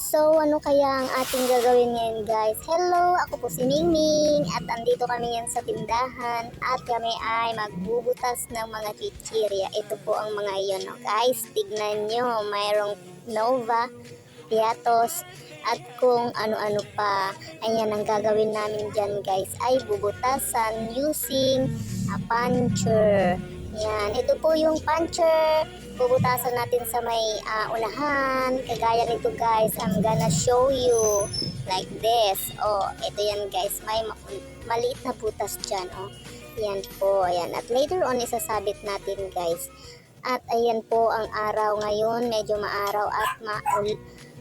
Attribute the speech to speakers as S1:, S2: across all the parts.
S1: So, ano kaya ang ating gagawin ngayon guys? Hello, ako po si Mingming at andito kami ngayon sa tindahan at kami ay magbubutas ng mga chichirya. Ito po ang mga iyon, no? Guys, tignan nyo, mayroong Nova, Piatos, at kung ano-ano pa. Ayan, ang gagawin namin dyan guys ay bubutasan using a puncher. Yan, ito po yung puncher. Bubutasan natin sa may unahan. Kagaya nito guys, I'm gonna show you like this. Oh, ito yan guys, may maliit na butas dyan. Oh, yan po, ayan. At later on, isasabit natin guys. At ayan po ang araw ngayon, medyo maaraw at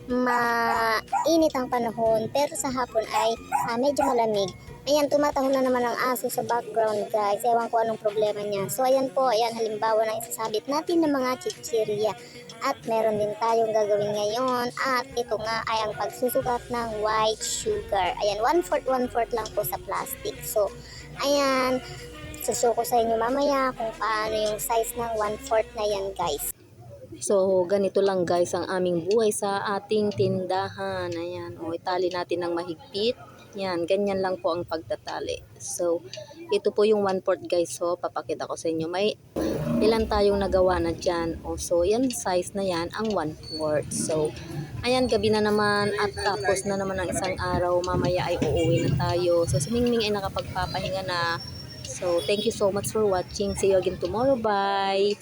S1: mainit ang panahon, pero sa hapon ay medyo malamig. Ayan, tumatahon na naman ang aso sa background guys. Ewan ko anong problema niya. So ayan po, ayan halimbawa na isasabit natin ng mga chichirya. At meron din tayong gagawin ngayon. At ito nga ay ang pagsusukat ng white sugar. Ayan, 1/4 lang po sa plastic. So ayan, sushow ko sa inyo mamaya kung paano yung size ng 1/4 na yan guys.
S2: So, ganito lang guys ang aming buhay sa ating tindahan. Ayan, o itali natin ng mahigpit. Yan, ganyan lang po ang pagtatali. So, ito po yung 1/4 guys. So, papakita ko sa inyo. May ilan tayong nagawa na dyan. O, so, yan size na yan ang 1/4. So, ayan, gabi na naman at tapos na naman ang isang araw. Mamaya ay uuwi na tayo. So, si Mingming ay nakapagpapahinga na. So, thank you so much for watching. See you again tomorrow. Bye!